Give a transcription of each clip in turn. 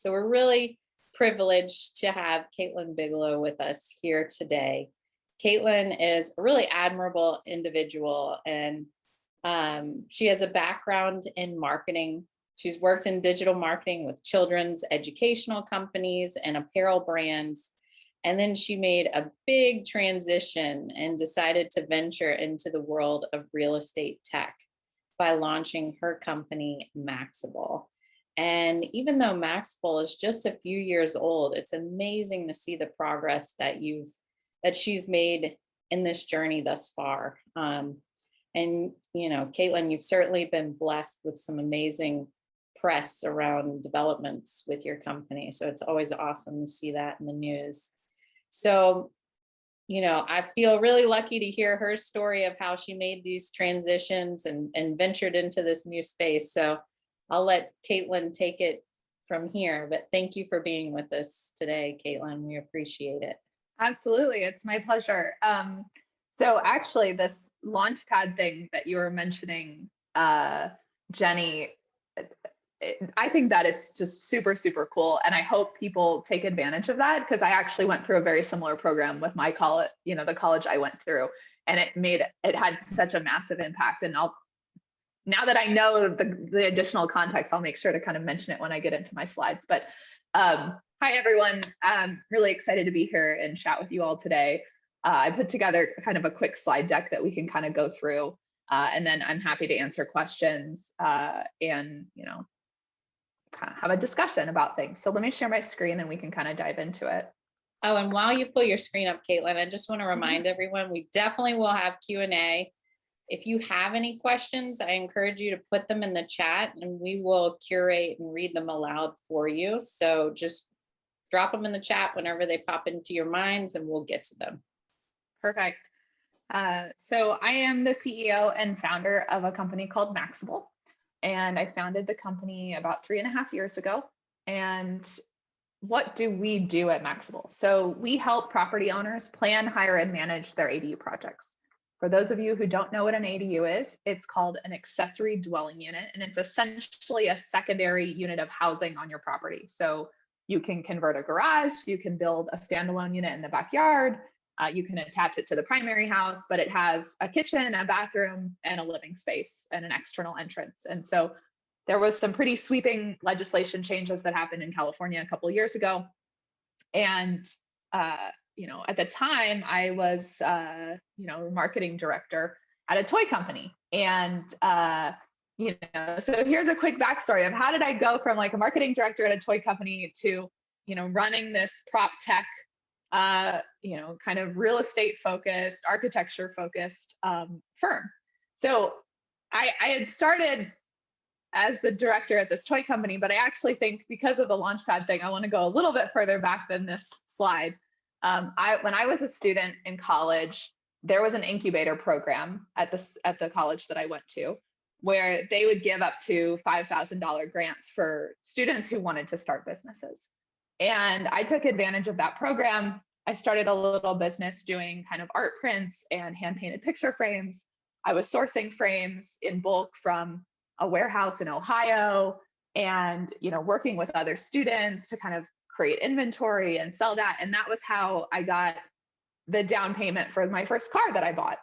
So we're really privileged to have Caitlin Bigelow with us here today. Caitlin is a really admirable individual, and she has a background in marketing. She's worked in digital marketing with children's educational companies and apparel brands. And then she made a big transition and decided to venture into the world of real estate tech by launching her company, Maxable. And even though Maxable is just a few years old, it's amazing to see the progress that she's made in this journey thus far. And Caitlin, you've certainly been blessed with some amazing press around developments with your company. So it's always awesome to see that in the news. So, I feel really lucky to hear her story of how she made these transitions and ventured into this new space. So I'll let Caitlin take it from here, but thank you for being with us today, Caitlin. We appreciate it. Absolutely. It's my pleasure. So actually this Launchpad thing that you were mentioning, Jenny, I think that is just super, super cool. And I hope people take advantage of that, because I actually went through a very similar program with my college, the college I went through, and it had such a massive impact. And now that I know the additional context, I'll make sure to kind of mention it when I get into my slides. But hi, everyone. I'm really excited to be here and chat with you all today. I put together kind of a quick slide deck that we can kind of go through, and then I'm happy to answer questions and, kind of have a discussion about things. So let me share my screen and we can kind of dive into it. Oh, and while you pull your screen up, Caitlin, I just want to remind everyone, we definitely will have Q&A. If you have any questions, I encourage you to put them in the chat and we will curate and read them aloud for you. So just drop them in the chat whenever they pop into your minds and we'll get to them. Perfect. So I am the CEO and founder of a company called Maxable. And I founded the company about 3.5 years ago. And what do we do at Maxable? So we help property owners plan, hire, and manage their ADU projects. For those of you who don't know what an ADU is, it's called an accessory dwelling unit, and it's essentially a secondary unit of housing on your property. So you can convert a garage, you can build a standalone unit in the backyard, you can attach it to the primary house, but it has a kitchen, a bathroom, and a living space and an external entrance. And so there was some pretty sweeping legislation changes that happened in California a couple of years ago. And at the time I was, marketing director at a toy company. And, so here's a quick backstory of how did I go from like a marketing director at a toy company to, running this prop tech, kind of real estate focused, architecture focused firm. So I had started as the director at this toy company, but I actually think because of the Launchpad thing, I want to go a little bit further back than this slide. When I was a student in college, there was an incubator program at the college that I went to, where they would give up to $5,000 grants for students who wanted to start businesses. And I took advantage of that program. I started a little business doing kind of art prints and hand painted picture frames. I was sourcing frames in bulk from a warehouse in Ohio and, working with other students to kind of create inventory and sell that. And that was how I got the down payment for my first car that I bought.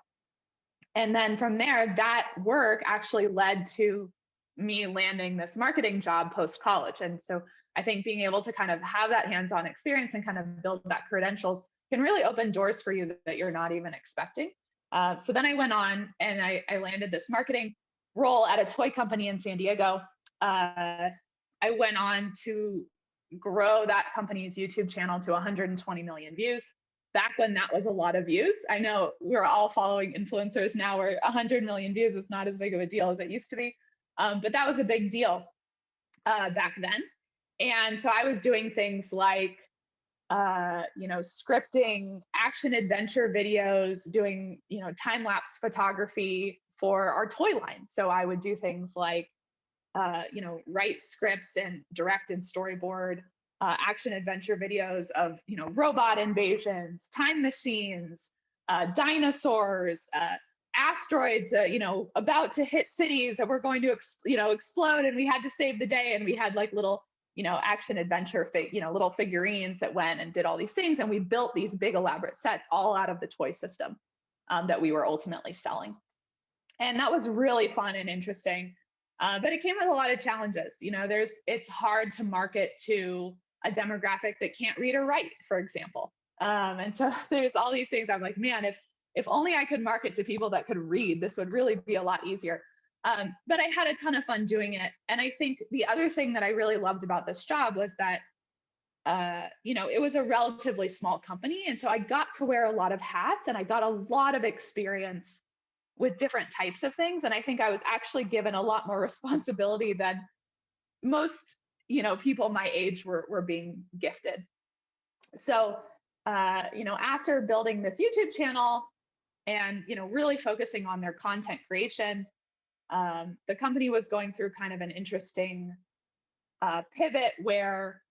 And then from there, that work actually led to me landing this marketing job post-college. And so I think being able to kind of have that hands-on experience and kind of build that credentials can really open doors for you that you're not even expecting. So then I went on and I landed this marketing role at a toy company in San Diego. I went on to grow that company's YouTube channel to 120 million views. Back when that was a lot of views. I know we're all following influencers now where 100 million views is not as big of a deal as it used to be. But that was a big deal back then. And so I was doing things like, scripting action adventure videos, doing, time-lapse photography for our toy line. So I would do things like, write scripts and direct and storyboard action adventure videos of, robot invasions, time machines, dinosaurs, asteroids, about to hit cities that were going to, explode, and we had to save the day. And we had like little action adventure, little figurines that went and did all these things. And we built these big elaborate sets all out of the toy system that we were ultimately selling. And that was really fun and interesting. But it came with a lot of challenges. It's hard to market to a demographic that can't read or write, for example. And so there's all these things. I'm like, man, if only I could market to people that could read, this would really be a lot easier. But I had a ton of fun doing it. And I think the other thing that I really loved about this job was that, it was a relatively small company. And so I got to wear a lot of hats and I got a lot of experience with different types of things. And I think I was actually given a lot more responsibility than most, people my age were being gifted. So, after building this YouTube channel and, really focusing on their content creation, the company was going through kind of an interesting pivot where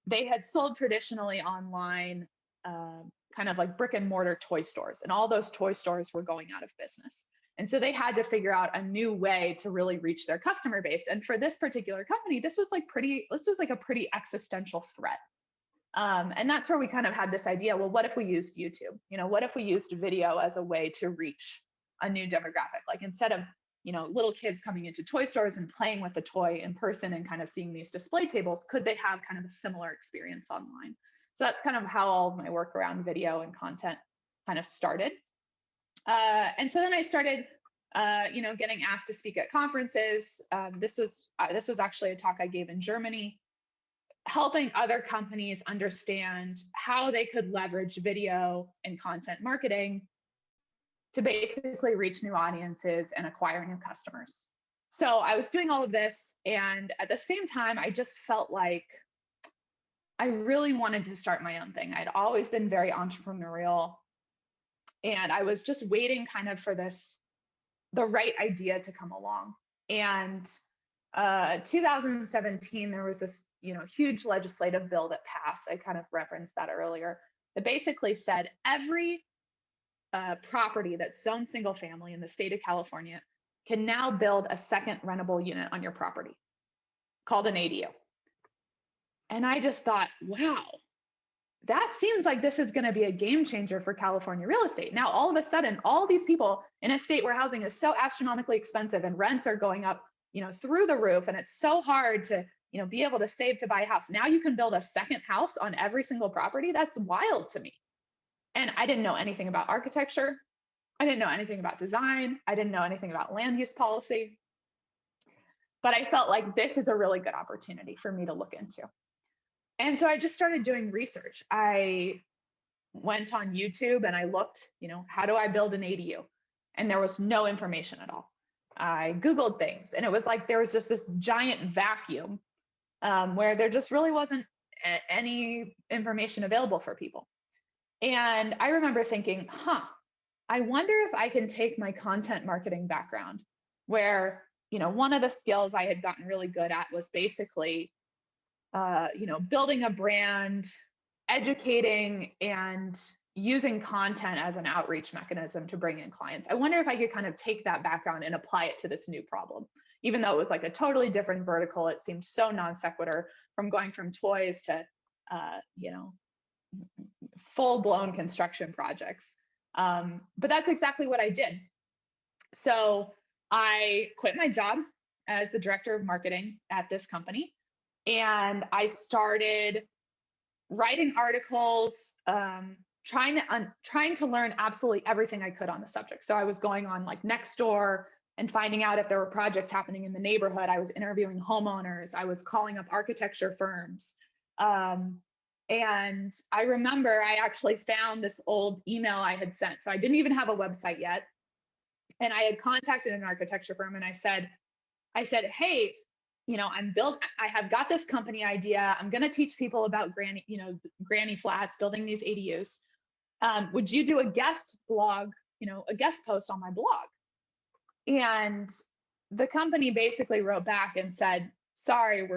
they had sold traditionally online, kind of like brick and mortar toy stores, and all those toy stores were going out of business. And so they had to figure out a new way to really reach their customer base. And for this particular company, this was like a pretty existential threat. And that's where we kind of had this idea, well, what if we used YouTube? What if we used video as a way to reach a new demographic? Like instead of, little kids coming into toy stores and playing with the toy in person and kind of seeing these display tables, could they have kind of a similar experience online? So that's kind of how all of my work around video and content kind of started. And so then I started, getting asked to speak at conferences. This was actually a talk I gave in Germany, helping other companies understand how they could leverage video and content marketing to basically reach new audiences and acquire new customers. So I was doing all of this, and at the same time, I just felt like I really wanted to start my own thing. I'd always been very entrepreneurial, and I was just waiting kind of for the right idea to come along. And 2017, there was this, huge legislative bill that passed. I kind of referenced that earlier, that basically said every property that's zoned single family in the state of California can now build a second rentable unit on your property called an ADU. And I just thought, wow, that seems like this is going to be a game changer for California real estate. Now, all of a sudden, all these people in a state where housing is so astronomically expensive and rents are going up, through the roof, and it's so hard to, be able to save to buy a house. Now you can build a second house on every single property. That's wild to me. And I didn't know anything about architecture. I didn't know anything about design. I didn't know anything about land use policy. But I felt like this is a really good opportunity for me to look into. And so I just started doing research. I went on YouTube and I looked, how do I build an ADU? And there was no information at all. I Googled things, and it was like there was just this giant vacuum where there just really wasn't any information available for people. And I remember thinking, I wonder if I can take my content marketing background, where, one of the skills I had gotten really good at was basically, building a brand, educating, and using content as an outreach mechanism to bring in clients. I wonder if I could kind of take that background and apply it to this new problem. Even though it was like a totally different vertical, it seemed so non sequitur, from going from toys to, full-blown construction projects. But that's exactly what I did. So I quit my job as the director of marketing at this company, and I started writing articles, trying to learn absolutely everything I could on the subject. So I was going on like Nextdoor and finding out if there were projects happening in the neighborhood. I was interviewing homeowners. I was calling up architecture firms. And I remember I actually found this old email I had sent. So I didn't even have a website yet. And I had contacted an architecture firm, and I said, hey, I have got this company idea. I'm going to teach people about granny flats, building these ADUs. Would you do a guest post on my blog? And the company basically wrote back and said, sorry,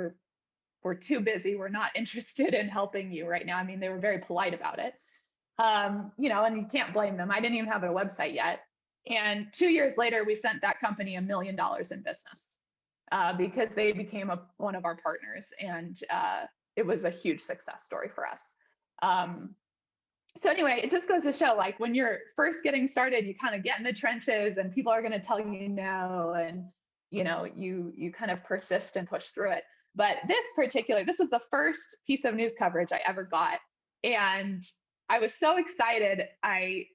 we're too busy. We're not interested in helping you right now. I mean, they were very polite about it. And you can't blame them. I didn't even have a website yet. And 2 years later, we sent that company $1 million in business. because they became one of our partners, and it was a huge success story for us. So anyway, it just goes to show, like, when you're first getting started, you kind of get in the trenches and people are going to tell you no, and you kind of persist and push through it. But this was the first piece of news coverage I ever got, and I was so excited. I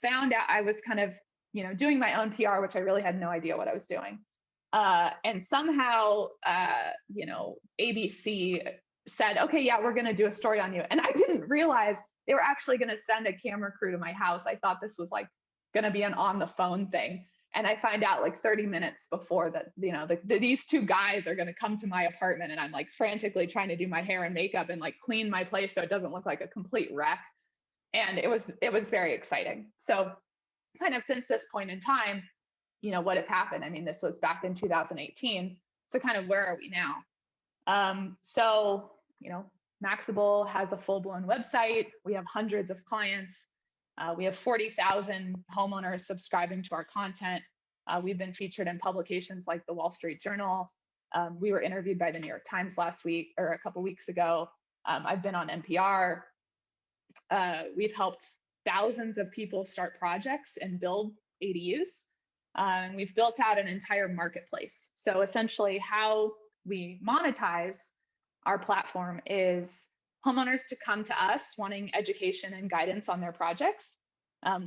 found out I was kind of doing my own PR, which I really had no idea what I was doing. And somehow, ABC said, okay, yeah, we're going to do a story on you. And I didn't realize they were actually going to send a camera crew to my house. I thought this was like going to be an on the phone thing. And I find out like 30 minutes before that, these two guys are going to come to my apartment, and I'm like frantically trying to do my hair and makeup and like clean my place so it doesn't look like a complete wreck. And it was very exciting. So kind of since this point in time, what has happened? I mean, this was back in 2018. So kind of where are we now? So Maxable has a full-blown website. We have hundreds of clients. We have 40,000 homeowners subscribing to our content. We've been featured in publications like the Wall Street Journal. We were interviewed by the New York Times last week, or a couple weeks ago. I've been on NPR. We've helped thousands of people start projects and build ADUs. And we've built out an entire marketplace. So essentially how we monetize our platform is homeowners to come to us wanting education and guidance on their projects.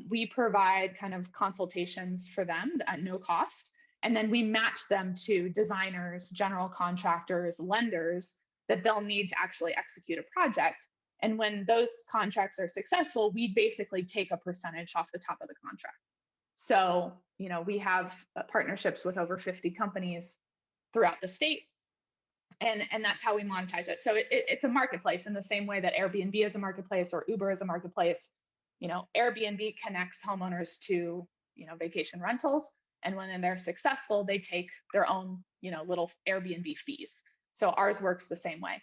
We provide kind of consultations for them at no cost. And then we match them to designers, general contractors, lenders that they'll need to actually execute a project. And when those contracts are successful, we basically take a percentage off the top of the contract. So, we have partnerships with over 50 companies throughout the state. And that's how we monetize it. So it's a marketplace in the same way that Airbnb is a marketplace or Uber is a marketplace. Airbnb connects homeowners to, vacation rentals. And when they're successful, they take their own, little Airbnb fees. So ours works the same way.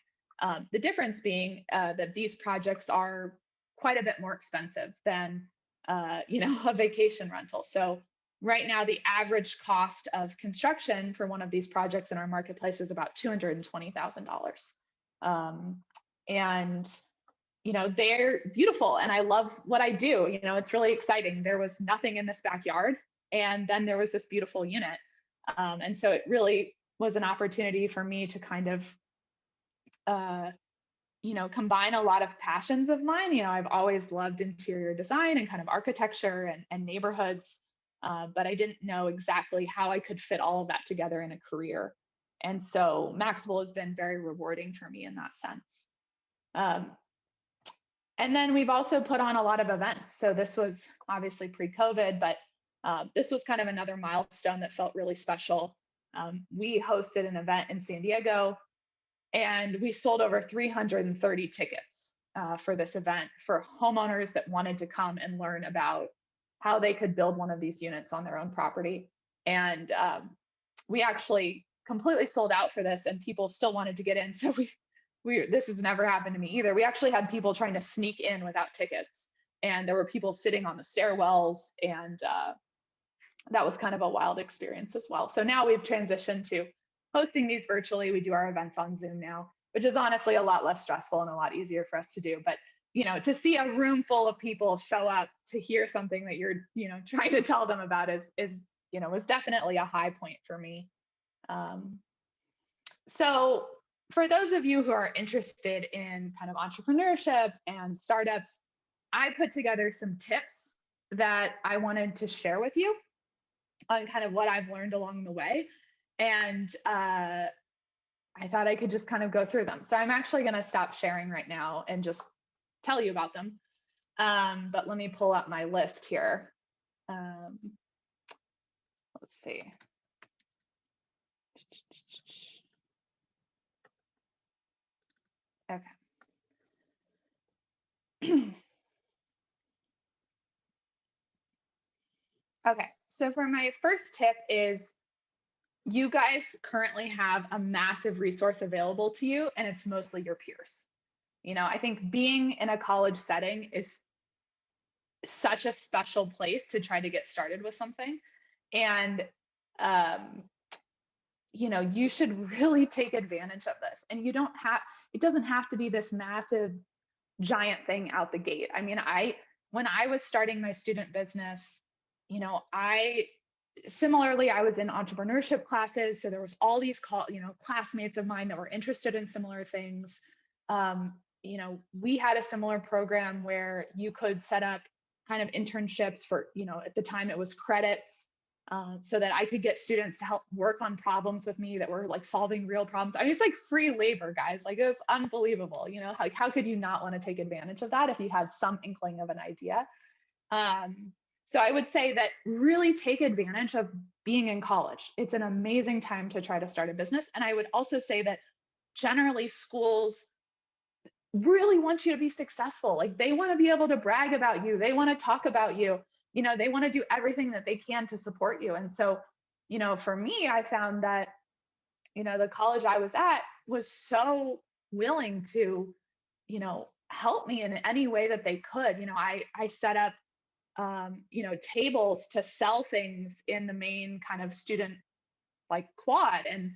The difference being that these projects are quite a bit more expensive than, a vacation rental. So right now, the average cost of construction for one of these projects in our marketplace is about $220,000. And, they're beautiful, and I love what I do. It's really exciting. There was nothing in this backyard, and then there was this beautiful unit. And so it really was an opportunity for me to kind of, combine a lot of passions of mine. I've always loved interior design and kind of architecture and neighborhoods. But I didn't know exactly how I could fit all of that together in a career. And so Maxable has been very rewarding for me in that sense. And then we've also put on a lot of events. So this was obviously pre-COVID, but this was kind of another milestone that felt really special. We hosted an event in San Diego, and we sold over 330 tickets for this event for homeowners that wanted to come and learn about how they could build one of these units on their own property. And we actually completely sold out for this, and people still wanted to get in. So this has never happened to me either. We actually had people trying to sneak in without tickets, and there were people sitting on the stairwells, and that was kind of a wild experience as well. So now we've transitioned to hosting these virtually. We do our events on Zoom now, which is honestly a lot less stressful and a lot easier for us to do. But to see a room full of people show up to hear something that you're, trying to tell them about was definitely a high point for me. So for those of you who are interested in kind of entrepreneurship and startups, I put together some tips that I wanted to share with you on kind of what I've learned along the way. And I thought I could just kind of go through them. So I'm actually going to stop sharing right now and just tell you about them. But let me pull up my list here. Let's see. Okay. Okay, so for my first tip is you guys currently have a massive resource available to you, and it's mostly your peers. I think being in a college setting is such a special place to try to get started with something. And you should really take advantage of this. And it doesn't have to be this massive giant thing out the gate. I mean, when I was starting my student business, I similarly, I was in entrepreneurship classes. So there was all these classmates of mine that were interested in similar things. We had a similar program where you could set up kind of internships for, at the time it was credits, so that I could get students to help work on problems with me that were like solving real problems. I mean, it's like free labor, guys. Like, it was unbelievable. Like, how could you not want to take advantage of that if you had some inkling of an idea? So I would say that really take advantage of being in college. It's an amazing time to try to start a business. And I would also say that generally schools really want you to be successful. Like, they want to be able to brag about you. They want to talk about you. They want to do everything that they can to support you. And so, for me, I found that, the college I was at was so willing to, help me in any way that they could. I set up, tables to sell things in the main kind of student like quad. And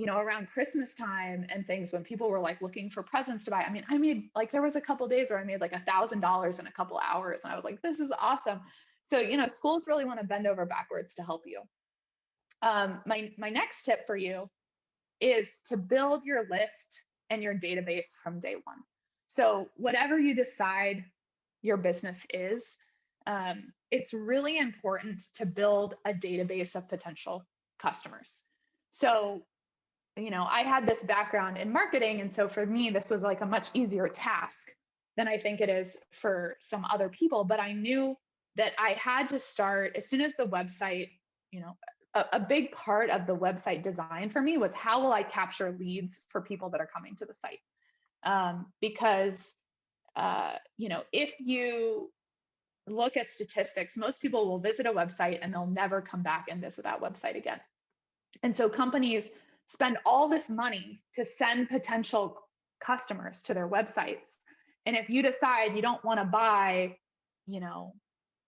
around Christmas time and things, when people were like looking for presents to buy, I mean, I made like, there was a couple days where I made like $1,000 in a couple hours, and I was like, this is awesome. So schools really want to bend over backwards to help you. My next tip for you is to build your list and your database from day one. So whatever you decide your business is, it's really important to build a database of potential customers. So I had this background in marketing. And so for me, this was like a much easier task than I think it is for some other people. But I knew that I had to start as soon as the website, a big part of the website design for me was, how will I capture leads for people that are coming to the site? Because, if you look at statistics, most people will visit a website and they'll never come back and visit that website again. And so companies spend all this money to send potential customers to their websites. And if you decide you don't want to buy,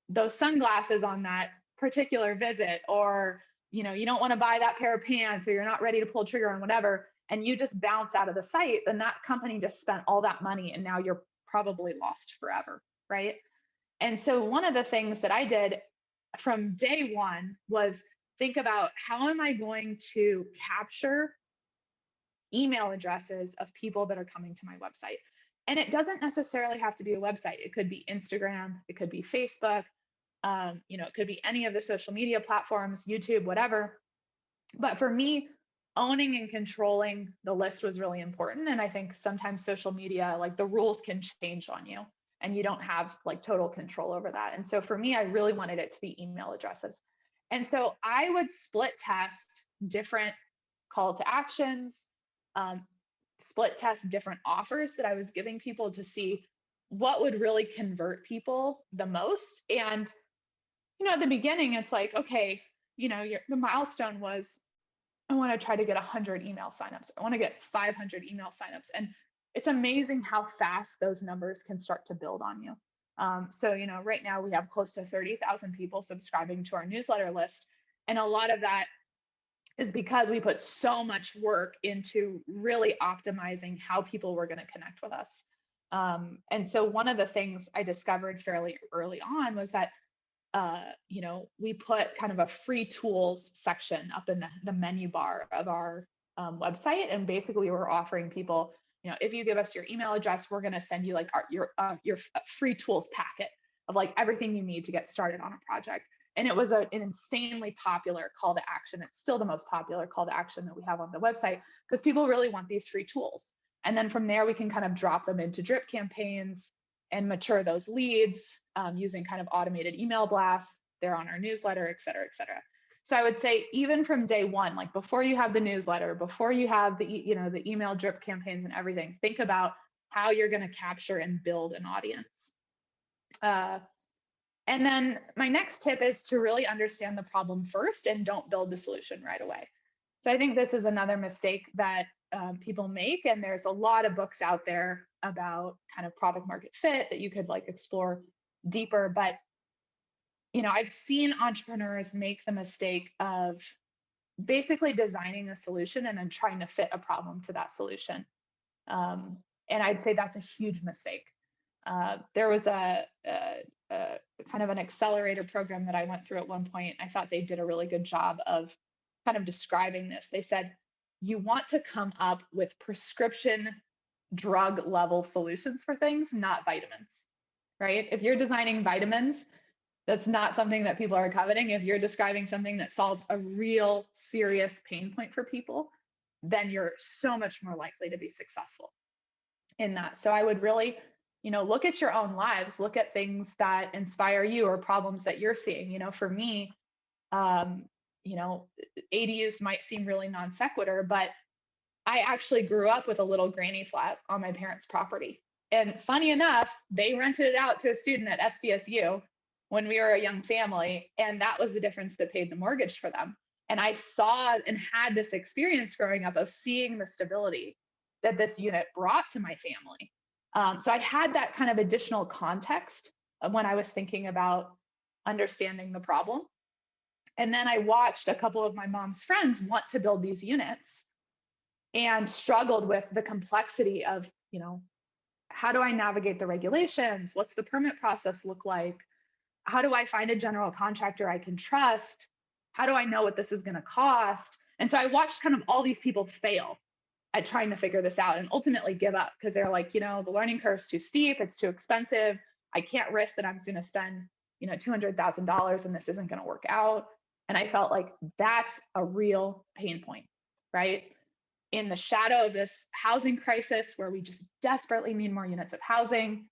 those sunglasses on that particular visit, or, you don't want to buy that pair of pants, or you're not ready to pull trigger on whatever, and you just bounce out of the site, then that company just spent all that money and now you're probably lost forever, right? And so one of the things that I did from day one was think about, how am I going to capture email addresses of people that are coming to my website? And it doesn't necessarily have to be a website. It could be Instagram, it could be Facebook, it could be any of the social media platforms, YouTube, whatever. But for me, owning and controlling the list was really important. And I think sometimes social media, like, the rules can change on you and you don't have like total control over that. And so for me, I really wanted it to be email addresses. And so I would split test different call to actions, split test different offers that I was giving people to see what would really convert people the most. And, at the beginning, it's like, okay, the milestone was, I want to try to get 100 email signups. I want to get 500 email signups. And it's amazing how fast those numbers can start to build on you. So, right now we have close to 30,000 people subscribing to our newsletter list. And a lot of that is because we put so much work into really optimizing how people were going to connect with us. And so one of the things I discovered fairly early on was that, we put kind of a free tools section up in the menu bar of our website. And basically we're offering people, if you give us your email address, we're going to send you like your free tools packet of like everything you need to get started on a project. And it was an insanely popular call to action. It's still the most popular call to action that we have on the website, because people really want these free tools. And then from there, we can kind of drop them into drip campaigns and mature those leads using kind of automated email blasts. They're on our newsletter, et cetera, et cetera. So I would say, even from day one, like before you have the newsletter, before you have the email drip campaigns and everything, think about how you're going to capture and build an audience. And then my next tip is to really understand the problem first and don't build the solution right away. So I think this is another mistake that people make. And there's a lot of books out there about kind of product market fit that you could like explore deeper. But, I've seen entrepreneurs make the mistake of basically designing a solution and then trying to fit a problem to that solution. And I'd say that's a huge mistake. There was a kind of an accelerator program that I went through at one point. I thought they did a really good job of kind of describing this. They said, you want to come up with prescription drug level solutions for things, not vitamins, right? If you're designing vitamins, that's not something that people are coveting. If you're describing something that solves a real serious pain point for people, then you're so much more likely to be successful in that. So I would really, look at your own lives, look at things that inspire you or problems that you're seeing. For me, um, ADUs might seem really non sequitur, but I actually grew up with a little granny flat on my parents' property. And funny enough, they rented it out to a student at SDSU when we were a young family. And that was the difference that paid the mortgage for them. And I saw and had this experience growing up of seeing the stability that this unit brought to my family. So I had that kind of additional context when I was thinking about understanding the problem. And then I watched a couple of my mom's friends want to build these units and struggled with the complexity of, how do I navigate the regulations? What's the permit process look like? How do I find a general contractor I can trust? How do I know what this is going to cost? And so I watched kind of all these people fail at trying to figure this out and ultimately give up because they're like, the learning curve's too steep, it's too expensive. I can't risk that I'm going to spend, $200,000 and this isn't going to work out. And I felt like that's a real pain point, right? In the shadow of this housing crisis where we just desperately need more units of housing,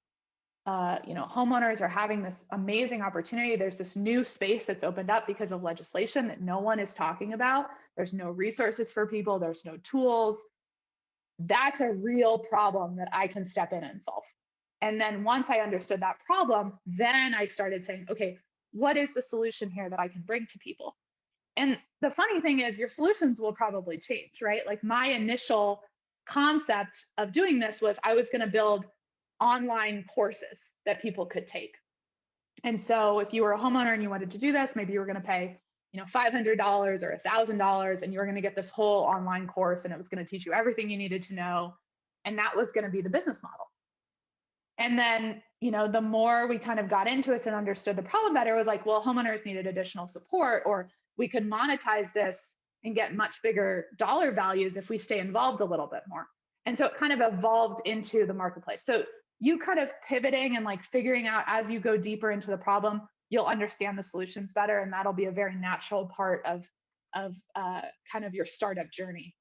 homeowners are having this amazing opportunity. There's this new space that's opened up because of legislation that no one is talking about. There's no resources for people. There's no tools. That's a real problem that I can step in and solve. And then once I understood that problem, then I started saying, okay, what is the solution here that I can bring to people? And the funny thing is your solutions will probably change, right? Like my initial concept of doing this was I was going to build online courses that people could take. And so if you were a homeowner and you wanted to do this, maybe you were going to pay, $500 or $1,000, and you were going to get this whole online course and it was going to teach you everything you needed to know. And that was going to be the business model. And then, the more we kind of got into it and understood the problem better, it was like, well, homeowners needed additional support, or we could monetize this and get much bigger dollar values if we stay involved a little bit more. And so it kind of evolved into the marketplace. So you kind of pivoting and like figuring out as you go deeper into the problem, you'll understand the solutions better. And that'll be a very natural part of kind of your startup journey.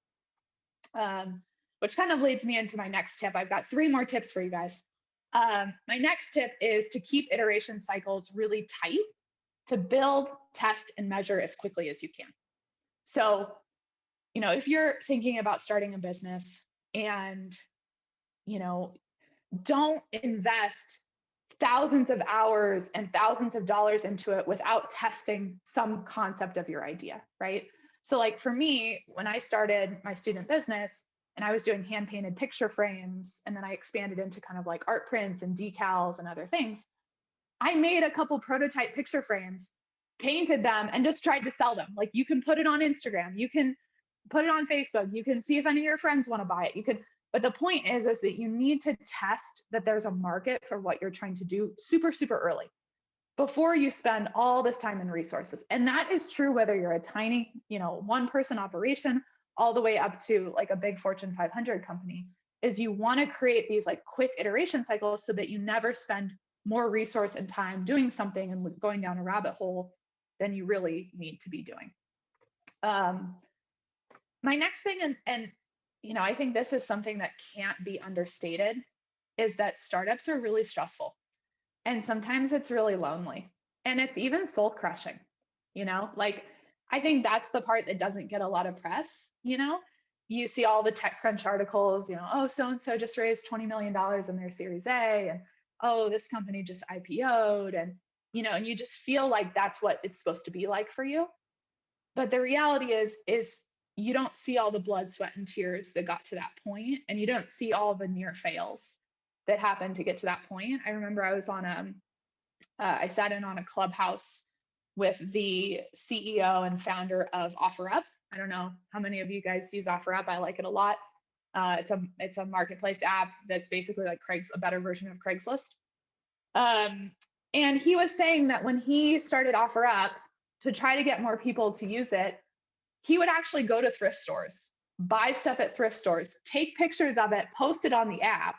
Which kind of leads me into my next tip. I've got 3 more tips for you guys. My next tip is to keep iteration cycles really tight to build, test, and measure as quickly as you can. So, if you're thinking about starting a business and, don't invest thousands of hours and thousands of dollars into it without testing some concept of your idea, right? So like for me, when I started my student business and I was doing hand painted picture frames, and then I expanded into kind of like art prints and decals and other things, I made a couple prototype picture frames, painted them, and just tried to sell them. Like you can put it on Instagram, you can put it on Facebook, you can see if any of your friends want to buy it. But the point is that you need to test that there's a market for what you're trying to do super, super early before you spend all this time and resources. And that is true whether you're a tiny, 1-person operation all the way up to like a big Fortune 500 company, is you want to create these like quick iteration cycles so that you never spend more resource and time doing something and going down a rabbit hole than you really need to be doing. My next thing, and I think this is something that can't be understated, is that startups are really stressful. And sometimes it's really lonely. And it's even soul crushing, like I think that's the part that doesn't get a lot of press. You see all the TechCrunch articles, oh, so-and-so just raised $20 million in their Series A. And oh, this company just IPO'd. And, and you just feel like that's what it's supposed to be like for you. But the reality is you don't see all the blood, sweat, and tears that got to that point, and you don't see all the near fails that happened to get to that point. I remember I was on I sat in on a Clubhouse with the CEO and founder of OfferUp. I don't know how many of you guys use OfferUp. I like it a lot. It's a marketplace app that's basically like a better version of Craigslist. And he was saying that when he started OfferUp to try to get more people to use it, he would actually go to thrift stores, buy stuff at thrift stores, take pictures of it, post it on the app.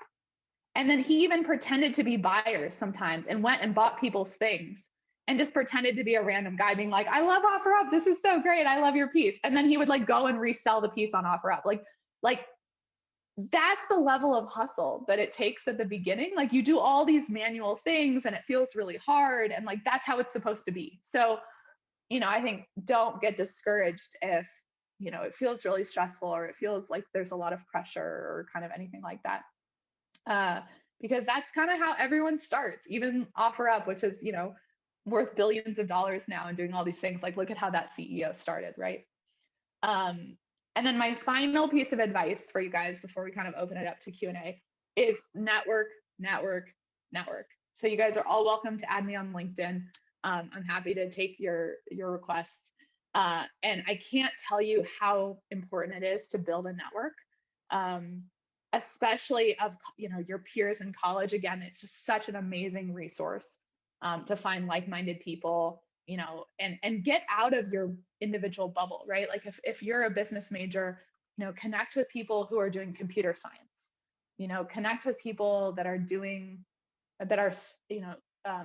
And then he even pretended to be buyers sometimes and went and bought people's things and just pretended to be a random guy being like, I love OfferUp. This is so great. I love your piece. And then he would like go and resell the piece on OfferUp. Like that's the level of hustle that it takes at the beginning. Like you do all these manual things and it feels really hard. And like, that's how it's supposed to be. So, I think don't get discouraged if, it feels really stressful or it feels like there's a lot of pressure or kind of anything like that. Because that's kind of how everyone starts, even OfferUp, which is, worth billions of dollars now and doing all these things. Like, look at how that CEO started, right? And then my final piece of advice for you guys before we kind of open it up to Q&A is network, network, network. So you guys are all welcome to add me on LinkedIn. I'm happy to take your requests. And I can't tell you how important it is to build a network, especially of your peers in college. Again, it's just such an amazing resource to find like-minded people, and get out of your individual bubble, right? Like if you're a business major, connect with people who are doing computer science, connect with people that are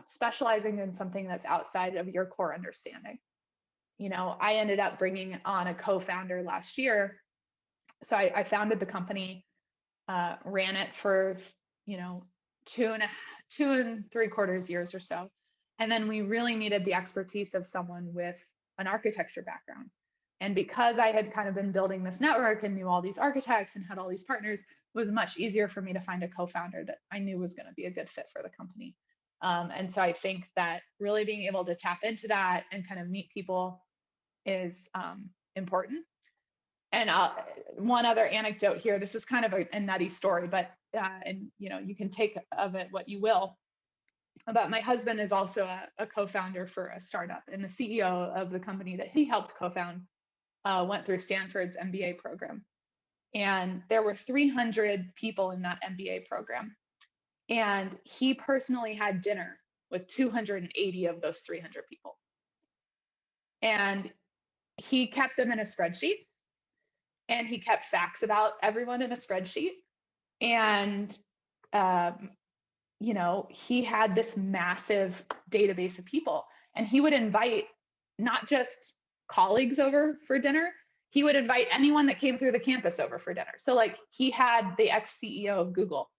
specializing in something that's outside of your core understanding. I ended up bringing on a co-founder last year. So I founded the company, ran it for, 2.75 years or so. And then we really needed the expertise of someone with an architecture background. And because I had kind of been building this network and knew all these architects and had all these partners, it was much easier for me to find a co-founder that I knew was going to be a good fit for the company. And so I think that really being able to tap into that and kind of meet people is important. And one other anecdote here, this is kind of a nutty story, but and you can take of it what you will. But my husband is also a co-founder for a startup, and the CEO of the company that he helped co-found went through Stanford's MBA program. And there were 300 people in that MBA program. And he personally had dinner with 280 of those 300 people. And he kept them in a spreadsheet, and he kept facts about everyone in a spreadsheet. And, he had this massive database of people, and he would invite not just colleagues over for dinner, he would invite anyone that came through the campus over for dinner. So like he had the ex-CEO of Google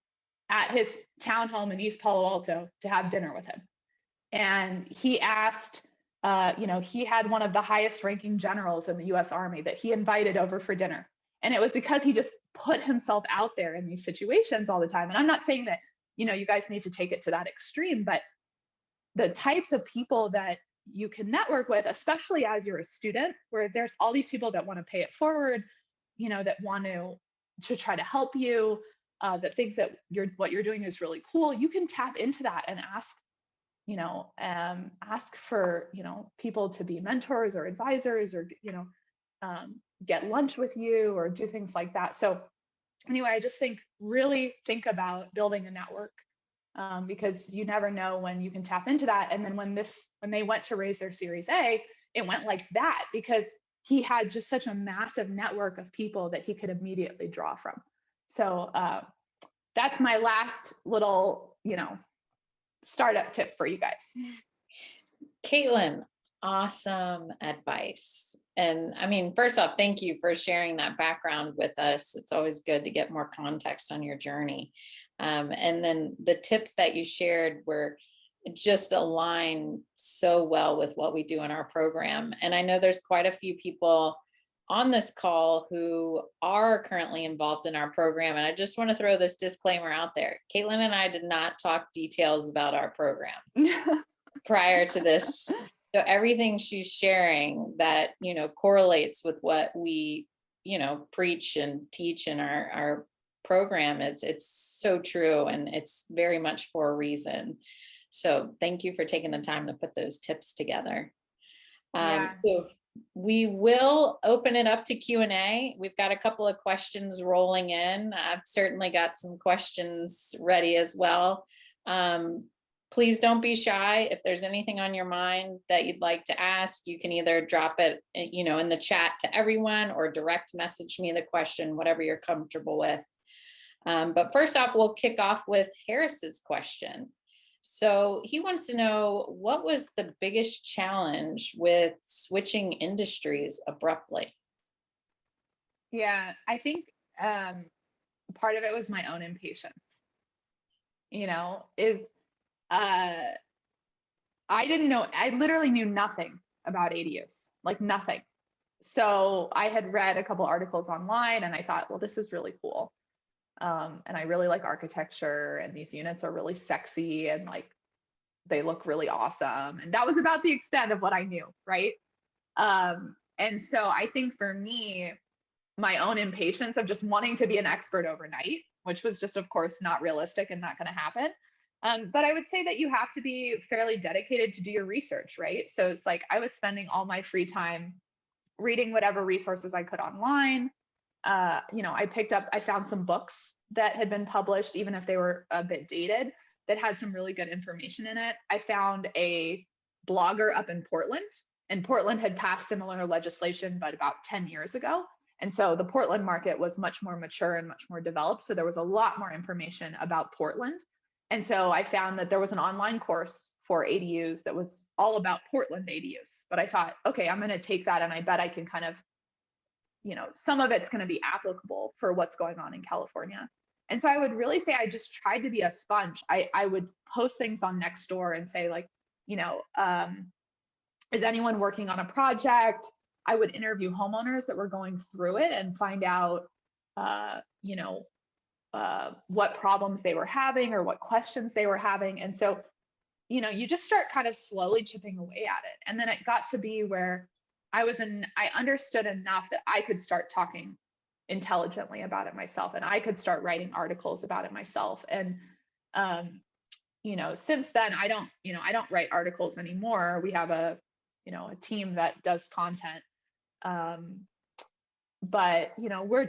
at his townhome in East Palo Alto to have dinner with him. And he asked, he had one of the highest ranking generals in the US Army that he invited over for dinner. And it was because he just put himself out there in these situations all the time. And I'm not saying that, you guys need to take it to that extreme, but the types of people that you can network with, especially as you're a student, where there's all these people that want to pay it forward, that want to try to help you, that think that what you're doing is really cool. You can tap into that and ask for, people to be mentors or advisors or, get lunch with you or do things like that. So anyway, I just really think about building a network, because you never know when you can tap into that. And then when they went to raise their Series A, it went like that because he had just such a massive network of people that he could immediately draw from. So that's my last little, startup tip for you guys. Caitlin, awesome advice. And I mean, first off, thank you for sharing that background with us. It's always good to get more context on your journey. And then the tips that you shared were just align so well with what we do in our program. And I know there's quite a few people on this call who are currently involved in our program. And I just want to throw this disclaimer out there. Caitlin and I did not talk details about our program prior to this. So everything she's sharing that, correlates with what we, preach and teach in our program, it's so true. And it's very much for a reason. So thank you for taking the time to put those tips together. Yeah. So We will open it up to Q&A. We've got a couple of questions rolling in. I've certainly got some questions ready as well. Please don't be shy. If there's anything on your mind that you'd like to ask, you can either drop it, in the chat to everyone, or direct message me the question, whatever you're comfortable with. But first off, we'll kick off with Harris's question. So he wants to know, what was the biggest challenge with switching industries abruptly? Yeah, I think part of it was my own impatience. Is I didn't know, I literally knew nothing about ADUs, like nothing. So I had read a couple articles online and I thought, well, this is really cool. And I really like architecture, and these units are really sexy and like they look really awesome. And that was about the extent of what I knew, right? And so I think for me, my own impatience of just wanting to be an expert overnight, which was just, of course, not realistic and not going to happen. But I would say that you have to be fairly dedicated to do your research, right? So it's like I was spending all my free time reading whatever resources I could online. I found some books that had been published, even if they were a bit dated, that had some really good information in it. I found a blogger up in Portland, and Portland had passed similar legislation, but about 10 years ago. And so the Portland market was much more mature and much more developed. So there was a lot more information about Portland. And so I found that there was an online course for ADUs that was all about Portland ADUs. But I thought, okay, I'm going to take that, and I bet I can kind of, some of it's going to be applicable for what's going on in California. And so I would really say I just tried to be a sponge. I would post things on Nextdoor and say, like, is anyone working on a project? I would interview homeowners that were going through it and find out, what problems they were having or what questions they were having. And so, you just start kind of slowly chipping away at it. And then it got to be where I understood enough that I could start talking intelligently about it myself, and I could start writing articles about it myself. And, since then, I don't write articles anymore. We have a team that does content. But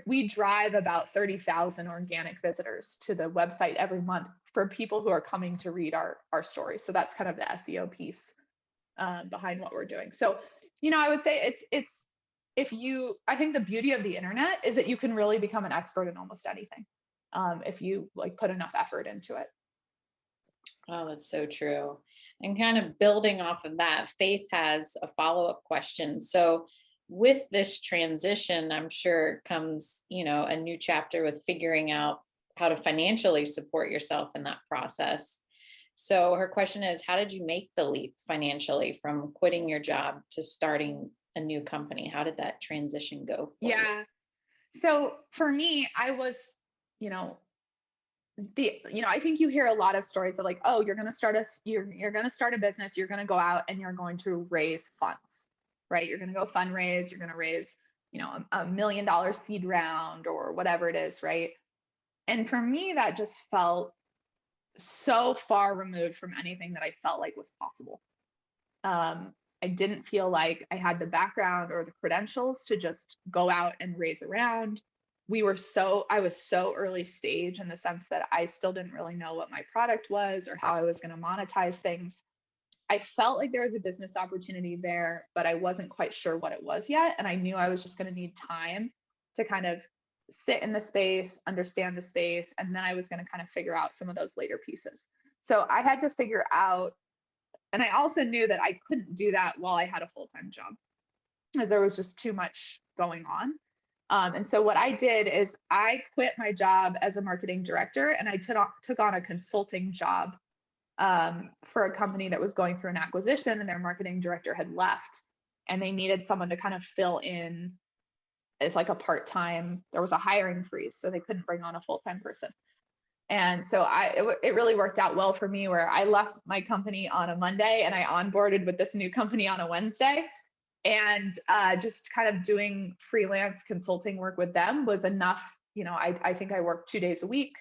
we drive about 30,000 organic visitors to the website every month for people who are coming to read our story. So that's kind of the SEO piece behind what we're doing. So, I would say I think the beauty of the internet is that you can really become an expert in almost anything if you like put enough effort into it. Oh, that's so true. And kind of building off of that, Faith has a follow-up question. So with this transition, I'm sure comes, a new chapter with figuring out how to financially support yourself in that process. So her question is, how did you make the leap financially from quitting your job to starting a new company? How did that transition go for you? Yeah. So for me, I was, I think you hear a lot of stories of like, oh, you're going to start a business, you're going to go out and you're going to raise funds, right? You're going to go fundraise, you're going to raise, $1 million seed round or whatever it is, right? And for me, that just felt so far removed from anything that I felt like was possible. I didn't feel like I had the background or the credentials to just go out and raise a round. I was so early stage in the sense that I still didn't really know what my product was or how I was going to monetize things. I felt like there was a business opportunity there, but I wasn't quite sure what it was yet. And I knew I was just going to need time to kind of sit in the space, understand the space, and then I was going to kind of figure out some of those later pieces. So I had to figure out, and I also knew that I couldn't do that while I had a full-time job because there was just too much going on. And so what I did is I quit my job as a marketing director and I took on a consulting job for a company that was going through an acquisition, and their marketing director had left and they needed someone to kind of fill in as like a part-time. There was a hiring freeze, so they couldn't bring on a full-time person. And so it really worked out well for me, where I left my company on a Monday and I onboarded with this new company on a Wednesday. And just kind of doing freelance consulting work with them was enough. I think I worked 2 days a week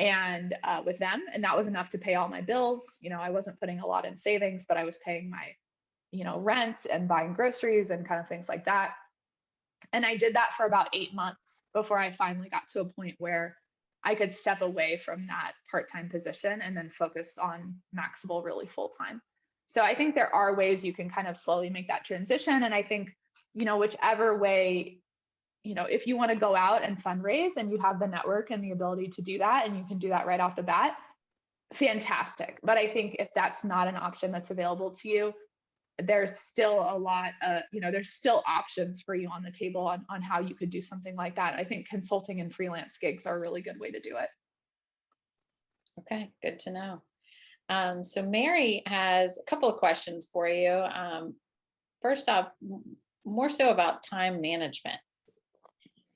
and with them, and that was enough to pay all my bills. I wasn't putting a lot in savings, but I was paying my rent and buying groceries and kind of things like that. And I did that for about 8 months before I finally got to a point where I could step away from that part-time position and then focus on Maxable really full-time. So I think there are ways you can kind of slowly make that transition. And I think, whichever way, if you want to go out and fundraise and you have the network and the ability to do that, and you can do that right off the bat, fantastic. But I think if that's not an option that's available to you, there's still a lot, there's still options for you on the table on how you could do something like that. I think consulting and freelance gigs are a really good way to do it. Okay, good to know. So Mary has a couple of questions for you. First off, more so about time management.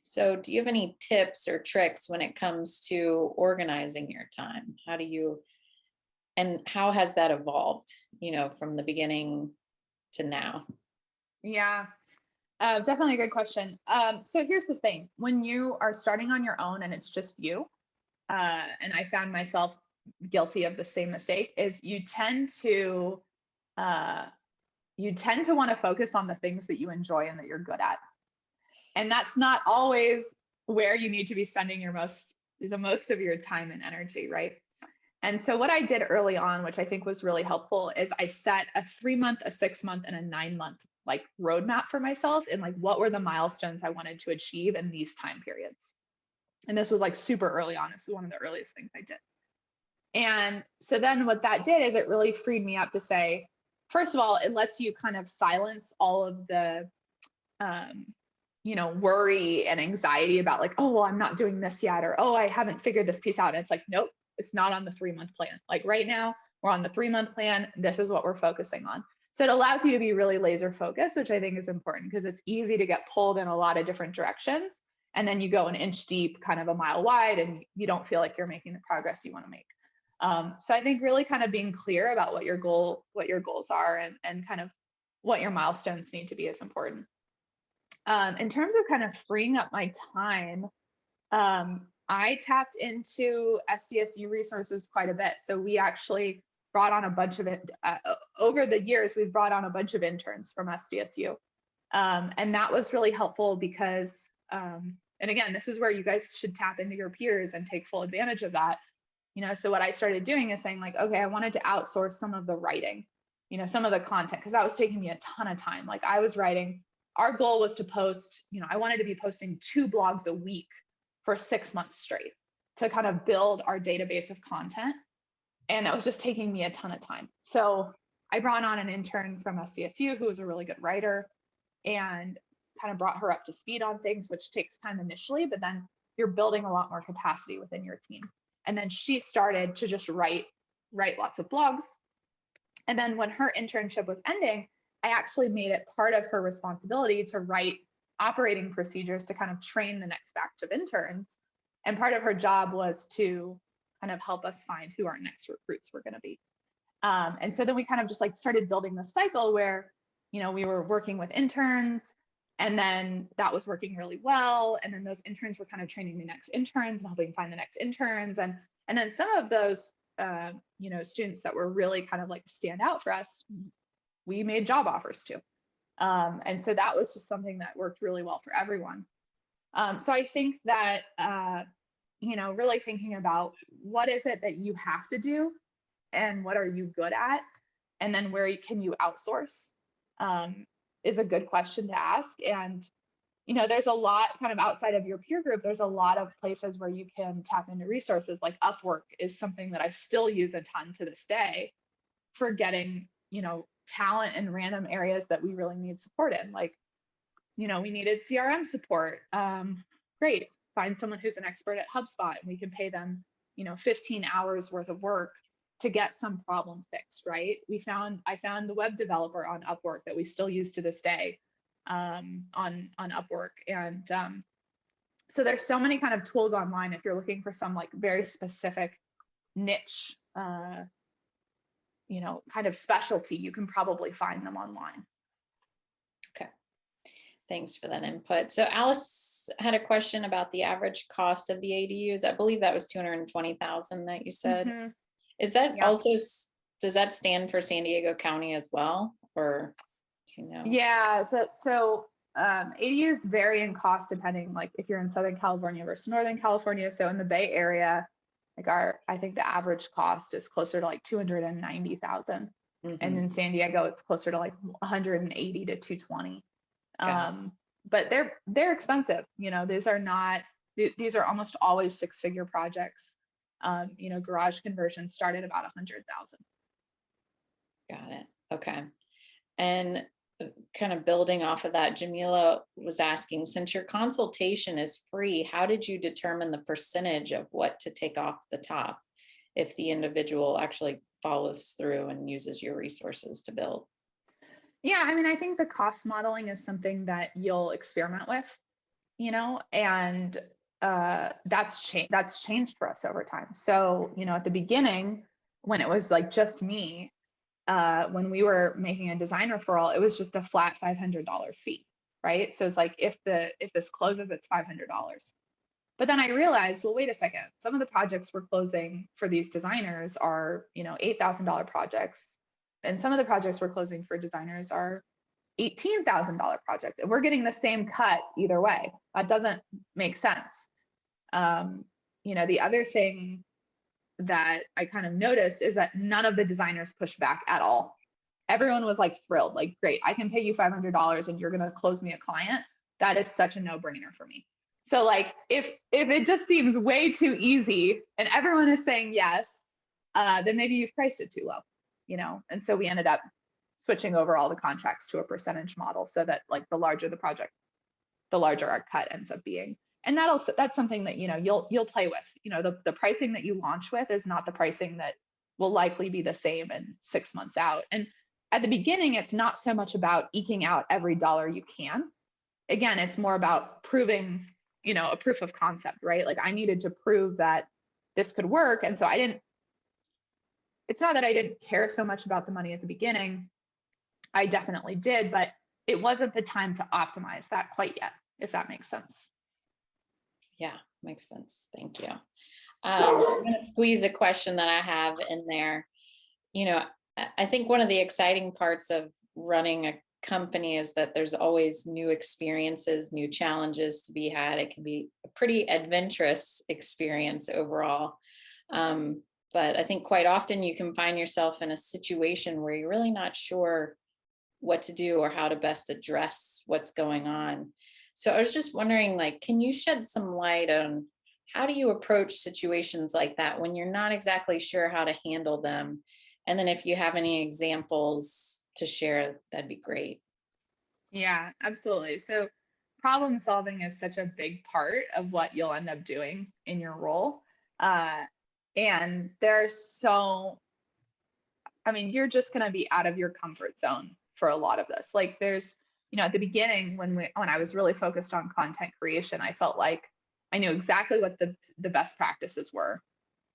So do you have any tips or tricks when it comes to organizing your time? And how has that evolved, from the beginning to now? Yeah, definitely a good question. So here's the thing. When you are starting on your own and it's just you, and I found myself guilty of the same mistake, is you tend to want to focus on the things that you enjoy and that you're good at. And that's not always where you need to be spending the most of your time and energy, right? And so what I did early on, which I think was really helpful, is I set a 3-month, a 6-month, and a 9-month roadmap for myself, and what were the milestones I wanted to achieve in these time periods. And this was super early on. This was one of the earliest things I did. And so then what that did is it really freed me up to say, first of all, it lets you kind of silence all of the worry and anxiety about oh, well, I'm not doing this yet, or, oh, I haven't figured this piece out. And it's nope, it's not on the 3-month plan. Right now we're on the 3-month plan. This is what we're focusing on. So it allows you to be really laser focused, which I think is important because it's easy to get pulled in a lot of different directions. And then you go an inch deep, kind of a mile wide, and you don't feel like you're making the progress you want to make. So I think really kind of being clear about what your goals are and kind of what your milestones need to be is important. In terms of kind of freeing up my time, I tapped into SDSU resources quite a bit. So we actually brought on a bunch of it over the years. We've brought on a bunch of interns from SDSU, and that was really helpful because, and again, this is where you guys should tap into your peers and take full advantage of that. So what I started doing is saying okay, I wanted to outsource some of the writing, some of the content, because that was taking me a ton of time. I was writing. Our goal was to post, I wanted to be posting 2 blogs a week for 6 months straight to kind of build our database of content. And that was just taking me a ton of time. So I brought on an intern from SDSU who was a really good writer and kind of brought her up to speed on things, which takes time initially, but then you're building a lot more capacity within your team. And then she started to just write lots of blogs. And then when her internship was ending, I actually made it part of her responsibility to write operating procedures to kind of train the next batch of interns. And part of her job was to kind of help us find who our next recruits were going to be. And so then we kind of just started building the cycle where, we were working with interns, and then that was working really well. And then those interns were kind of training the next interns and helping find the next interns. And then some of those, students that were really kind of stand out for us, we made job offers to. And so that was just something that worked really well for everyone. So I think that, really thinking about what is it that you have to do and what are you good at, and then where can you outsource, is a good question to ask. And, there's a lot kind of outside of your peer group. There's a lot of places where you can tap into resources. Upwork is something that I still use a ton to this day for getting, talent in random areas that we really need support in. We needed CRM support. Great. Find someone who's an expert at HubSpot and we can pay them, 15 hours worth of work to get some problem fixed, right? I found the web developer on Upwork that we still use to this day, on Upwork. And so there's so many kind of tools online. If you're looking for some very specific niche, kind of specialty, you can probably find them online. Okay. Thanks for that input. So Alice had a question about the average cost of the ADUs. I believe that was 220,000 that you said. Mm-hmm. Is that also, does that stand for San Diego County as well? Or Yeah, ADUs vary in cost depending, like if you're in Southern California versus Northern California. So in the Bay Area, like I think the average cost is closer to like 290,000, and in San Diego it's closer to like 180 to 220. But they're expensive. These are almost always six-figure projects. Garage conversions start at about 100,000. Got it. Okay. And kind of building off of that, Jamila was asking, since your consultation is free, how did you determine the percentage of what to take off the top if the individual actually follows through and uses your resources to build? Yeah, I mean, I think the cost modeling is something that you'll experiment with, and that's changed for us over time. So, at the beginning, when it was like just me, when we were making a design referral, it was just a flat $500 fee, right? So it's like if this closes, it's $500. But then I realized, well, wait a second. Some of the projects we're closing for these designers are, $8,000 projects, and some of the projects we're closing for designers are $18,000 projects, and we're getting the same cut either way. That doesn't make sense. The other thing that I kind of noticed is that none of the designers pushed back at all. Everyone was like thrilled, like, great, I can pay you $500 and you're going to close me a client. That is such a no-brainer for me. So like, if it just seems way too easy and everyone is saying yes, then maybe you've priced it too low, And so we ended up switching over all the contracts to a percentage model so that like the larger the project, the larger our cut ends up being. And that's something that, you'll play with. The pricing that you launch with is not the pricing that will likely be the same in 6 months out. And at the beginning, it's not so much about eking out every dollar you can. Again, it's more about proving, a proof of concept, right? Like I needed to prove that this could work. And so it's not that I didn't care so much about the money at the beginning. I definitely did, but it wasn't the time to optimize that quite yet, if that makes sense. Yeah, makes sense. Thank you. I'm going to squeeze a question that I have in there. I think one of the exciting parts of running a company is that there's always new experiences, new challenges to be had. It can be a pretty adventurous experience overall. But I think quite often you can find yourself in a situation where you're really not sure what to do or how to best address what's going on. So I was just wondering, like, can you shed some light on how do you approach situations like that when you're not exactly sure how to handle them? And then if you have any examples to share, that'd be great. Yeah, absolutely. So problem solving is such a big part of what you'll end up doing in your role. And you're just going to be out of your comfort zone for a lot of this. Like there's, at the beginning when I was really focused on content creation, I felt like I knew exactly what the best practices were.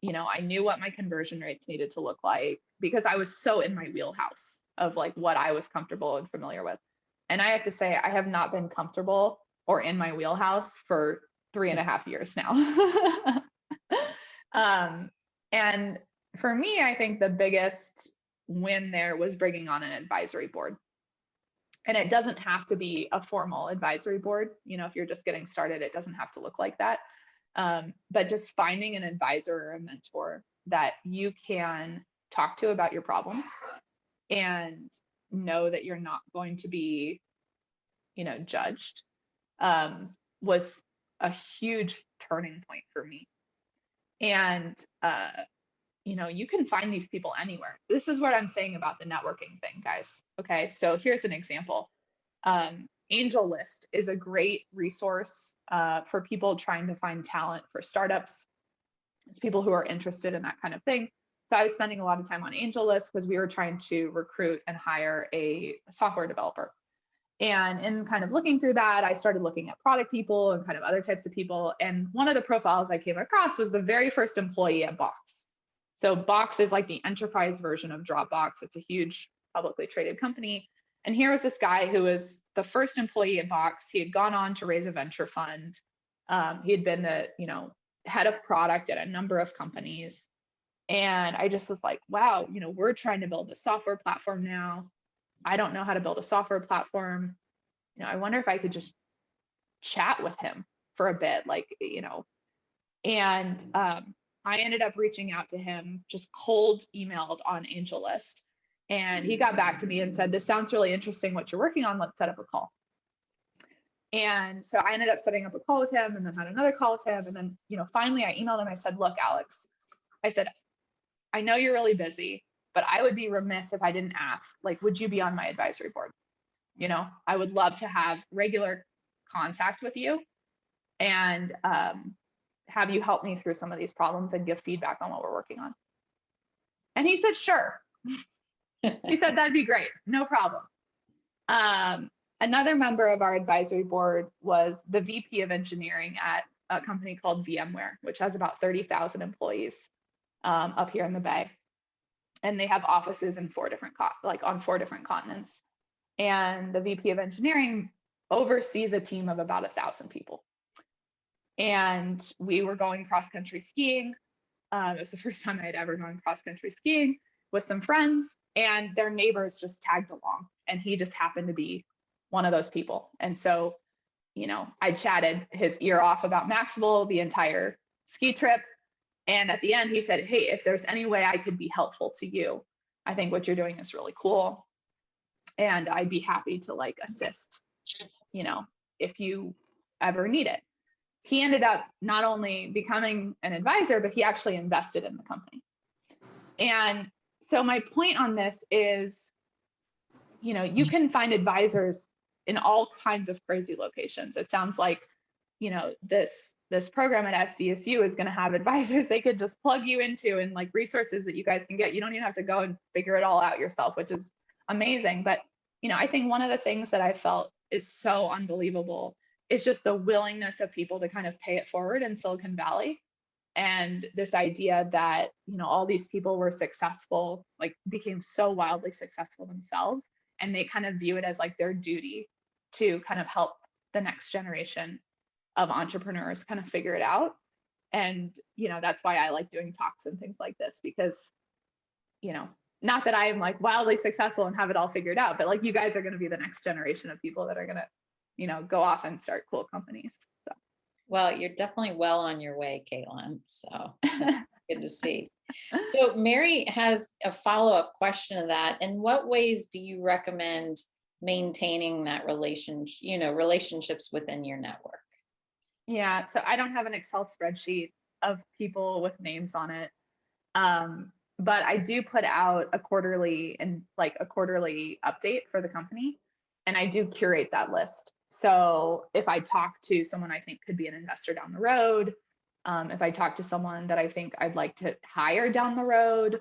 I knew what my conversion rates needed to look like because I was so in my wheelhouse of like what I was comfortable and familiar with. And I have to say, I have not been comfortable or in my wheelhouse for 3.5 years now. And for me, I think the biggest win there was bringing on an advisory board. And it doesn't have to be a formal advisory board. If you're just getting started, it doesn't have to look like that. But just finding an advisor or a mentor that you can talk to about your problems and know that you're not going to be, judged, was a huge turning point for me. And, you can find these people anywhere. This is what I'm saying about the networking thing, guys. Okay, so here's an example. Angel List is a great resource for people trying to find talent for startups. It's people who are interested in that kind of thing. So I was spending a lot of time on Angel List because we were trying to recruit and hire a software developer. And in kind of looking through that, I started looking at product people and kind of other types of people. And one of the profiles I came across was the very first employee at Box. So Box is like the enterprise version of Dropbox. It's a huge publicly traded company. And here was this guy who was the first employee at Box. He had gone on to raise a venture fund. He had been the, head of product at a number of companies. And I just was like, wow, we're trying to build a software platform now. I don't know how to build a software platform. I wonder if I could just chat with him for a bit, and I ended up reaching out to him, just cold emailed on AngelList. And he got back to me and said, this sounds really interesting what you're working on. Let's set up a call. And so I ended up setting up a call with him, and then had another call with him. And then, finally I emailed him. I said, look, Alex, I said, I know you're really busy, but I would be remiss if I didn't ask, would you be on my advisory board? I would love to have regular contact with you and have you help me through some of these problems and give feedback on what we're working on. And he said, sure. He said, that'd be great. No problem. Another member of our advisory board was the VP of engineering at a company called VMware, which has about 30,000 employees up here in the Bay. And they have offices in on 4 different continents. And the VP of engineering oversees a team of about 1,000 people. And we were going cross-country skiing. It was the first time I had ever gone cross-country skiing with some friends, and their neighbors just tagged along. And he just happened to be one of those people. And so, I chatted his ear off about Maxable the entire ski trip. And at the end, he said, hey, if there's any way I could be helpful to you, I think what you're doing is really cool. And I'd be happy to assist, if you ever need it. He ended up not only becoming an advisor, but he actually invested in the company. And so my point on this is, you can find advisors in all kinds of crazy locations. It sounds like, this program at SDSU is going to have advisors they could just plug you into, and resources that you guys can get. You don't even have to go and figure it all out yourself, which is amazing. But, I think one of the things that I felt is so unbelievable is just the willingness of people to kind of pay it forward in Silicon Valley. And this idea that, all these people were successful, became so wildly successful themselves, and they kind of view it as their duty to kind of help the next generation of entrepreneurs kind of figure it out. And, that's why I like doing talks and things like this, because, not that I am wildly successful and have it all figured out, but you guys are going to be the next generation of people that are going to, go off and start cool companies. So. Well, you're definitely well on your way, Caitlin. So good to see. So Mary has a follow-up question to that. In what ways do you recommend maintaining that relationships within your network? Yeah, so I don't have an Excel spreadsheet of people with names on it. But I do put out a quarterly update for the company, and I do curate that list. So if I talk to someone I think could be an investor down the road, if I talk to someone that I think I'd like to hire down the road,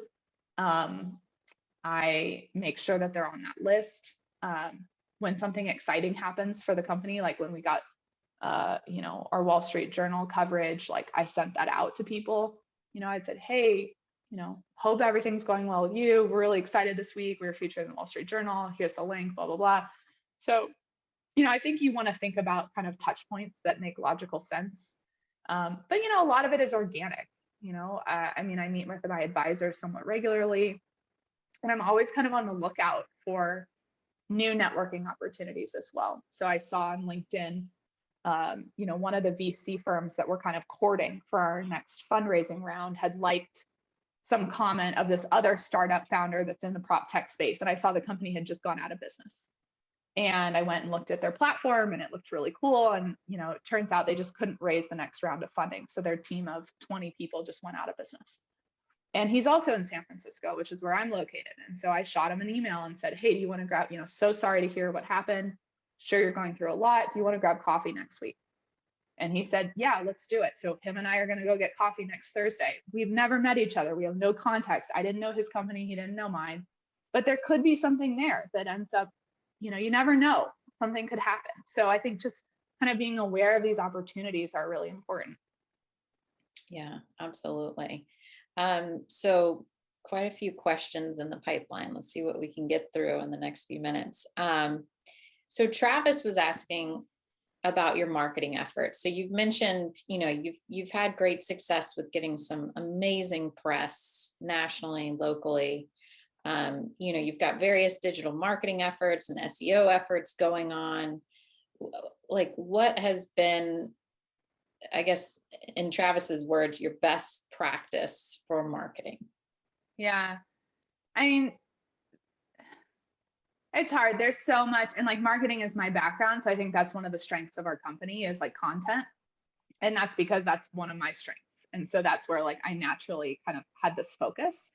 I make sure that they're on that list. When something exciting happens for the company, like when we got, our Wall Street Journal coverage, I sent that out to people. I said, hey, hope everything's going well with you. We're really excited this week. We were featured in the Wall Street Journal. Here's the link, blah, blah, blah. So, I think you want to think about kind of touch points that make logical sense. But, a lot of it is organic. I meet with my advisors somewhat regularly, and I'm always kind of on the lookout for new networking opportunities as well. So I saw on LinkedIn, one of the VC firms that we're kind of courting for our next fundraising round had liked some comment of this other startup founder that's in the prop tech space. And I saw the company had just gone out of business. And I went and looked at their platform, and it looked really cool. And, it turns out they just couldn't raise the next round of funding. So their team of 20 people just went out of business. And he's also in San Francisco, which is where I'm located. And so I shot him an email and said, hey, do you want to grab, so sorry to hear what happened. Sure, you're going through a lot. Do you want to grab coffee next week? And he said, yeah, let's do it. So him and I are going to go get coffee next Thursday. We've never met each other. We have no context. I didn't know his company. He didn't know mine. But there could be something there that ends up, you never know. Something could happen. So I think just kind of being aware of these opportunities are really important. Yeah, absolutely. So quite a few questions in the pipeline. Let's see what we can get through in the next few minutes. So Travis was asking about your marketing efforts. So you've mentioned, you've had great success with getting some amazing press nationally and locally. You've got various digital marketing efforts and SEO efforts going on. Like, what has been, I guess, in Travis's words, your best practice for marketing? Yeah. I mean, it's hard. There's so much, and like marketing is my background. So I think that's one of the strengths of our company is like content. And that's because that's one of my strengths. And so that's where like I naturally kind of had this focus.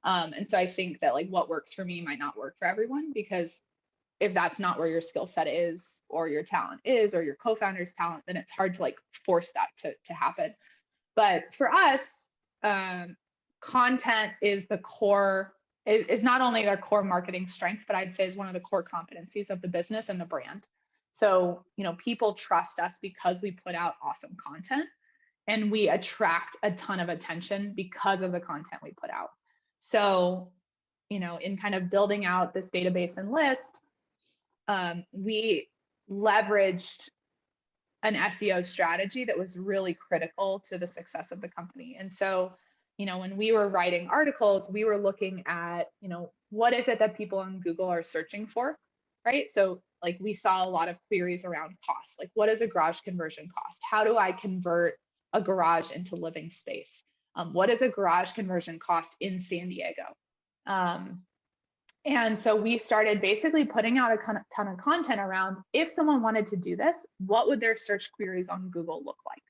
And so I think that like what works for me might not work for everyone, because if that's not where your skill set is or your talent is or your co-founder's talent, then it's hard to like force that to happen. But for us, content is the core, is not only our core marketing strength, but I'd say is one of the core competencies of the business and the brand. So, people trust us because we put out awesome content, and we attract a ton of attention because of the content we put out. So, in kind of building out this database and list, we leveraged an SEO strategy that was really critical to the success of the company. And so, when we were writing articles, we were looking at, what is it that people on Google are searching for, right? So like we saw a lot of queries around cost, like what is a garage conversion cost? How do I convert a garage into living space? What is a garage conversion cost in San Diego? And so we started basically putting out a ton of content around, if someone wanted to do this, what would their search queries on Google look like?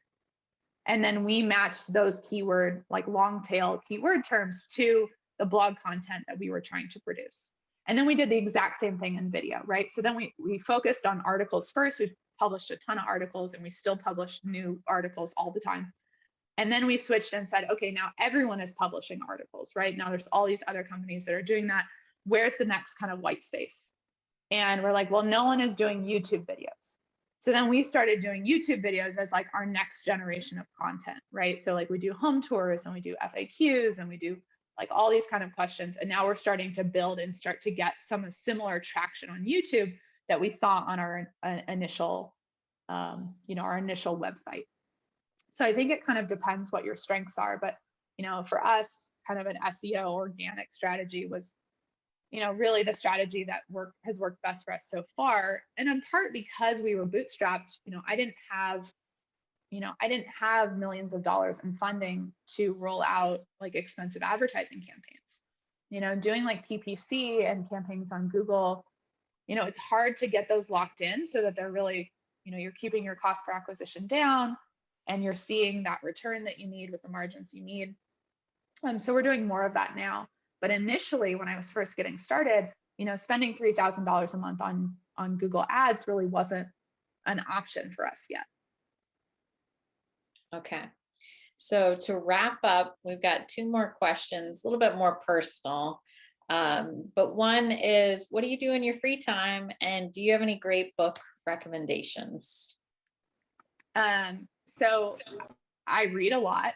And then we matched those keyword, like long tail keyword terms to the blog content that we were trying to produce. And then we did the exact same thing in video, right? So then we focused on articles first. We published a ton of articles, and we still publish new articles all the time. And then we switched and said, okay, now everyone is publishing articles, right? Now there's all these other companies that are doing that. Where's the next kind of white space? And we're like, well, no one is doing YouTube videos. So then we started doing YouTube videos as like our next generation of content, right? So like we do home tours and we do FAQs and we do like all these kind of questions. And now we're starting to build and start to get some similar traction on YouTube that we saw on our initial, our initial website. So I think it kind of depends what your strengths are. But, for us, kind of an SEO organic strategy was, really the strategy that has worked best for us so far. And in part because we were bootstrapped, I didn't have millions of dollars in funding to roll out like expensive advertising campaigns. Doing like PPC and campaigns on Google, it's hard to get those locked in so that they're really, you're keeping your cost per acquisition down and you're seeing that return that you need with the margins you need. So we're doing more of that now. But initially, when I was first getting started, spending $3,000 a month on Google Ads really wasn't an option for us yet. Okay. So to wrap up, we've got two more questions, a little bit more personal. But one is, what do you do in your free time? And do you have any great book recommendations? So I read a lot.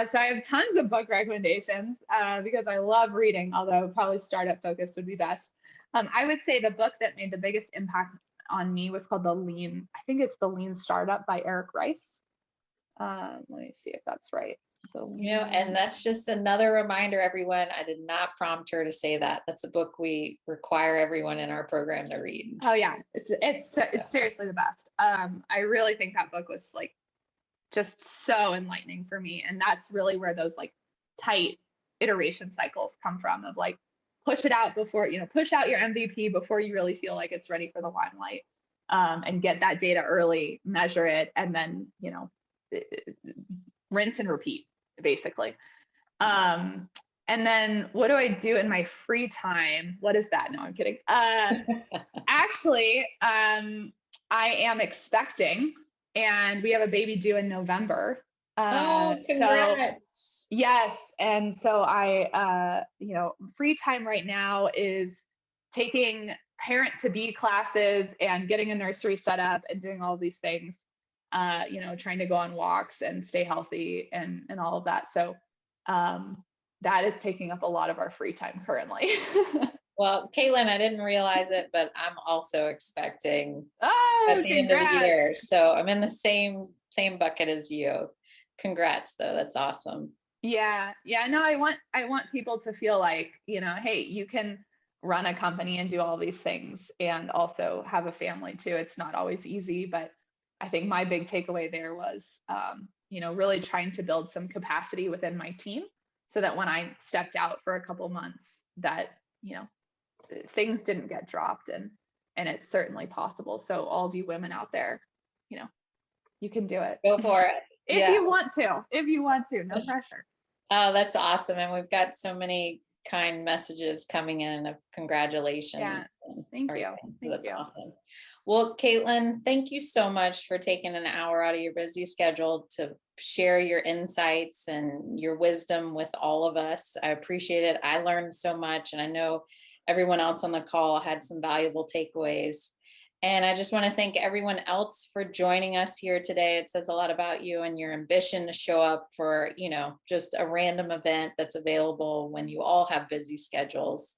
So I have tons of book recommendations because I love reading, although probably startup focus would be best. I would say the book that made the biggest impact on me was called I think it's The Lean Startup by Eric Rice. Let me see if that's right. And that's just another reminder, everyone. I did not prompt her to say that. That's a book we require everyone in our program to read. Oh yeah, it's seriously the best. I really think that book was like just so enlightening for me, and that's really where those like tight iteration cycles come from, of like push it out before, push out your MVP before you really feel like it's ready for the limelight, and get that data early, measure it, and then rinse and repeat basically. And then what do I do in my free time? What is that? No, I'm kidding. Actually, I am expecting, and we have a baby due in November. Congrats. So, yes. And so I, free time right now is taking parent to be classes and getting a nursery set up and doing all of these things, trying to go on walks and stay healthy and all of that. So that is taking up a lot of our free time currently. Well, Caitlin, I didn't realize it, but I'm also expecting at the end of the year. So I'm in the same bucket as you. Congrats, though. That's awesome. Yeah. No, I want people to feel like, hey, you can run a company and do all these things and also have a family too. It's not always easy, but I think my big takeaway there was, really trying to build some capacity within my team so that when I stepped out for a couple months, that, things didn't get dropped, and it's certainly possible. So all of you women out there, you know, you can do it. Go for it. If Yeah. you want to, no pressure. Oh, that's awesome. And we've got so many kind messages coming in of congratulations. Yeah. And Thank you. everything. So Thank that's you. awesome. Well, Caitlin, thank you so much for taking an hour out of your busy schedule to share your insights and your wisdom with all of us. I appreciate it. I learned so much, and I know everyone else on the call had some valuable takeaways. And I just want to thank everyone else for joining us here today. It says a lot about you and your ambition to show up for, just a random event that's available when you all have busy schedules.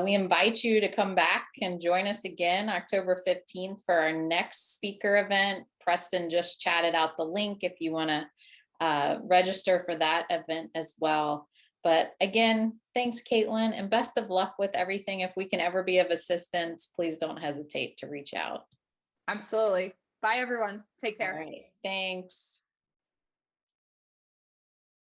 We invite you to come back and join us again October 15th for our next speaker event. Preston just chatted out the link if you want to register for that event as well. But again, thanks, Caitlin, and best of luck with everything. If we can ever be of assistance, please don't hesitate to reach out. Absolutely. Bye, everyone. Take All care. right. Thanks.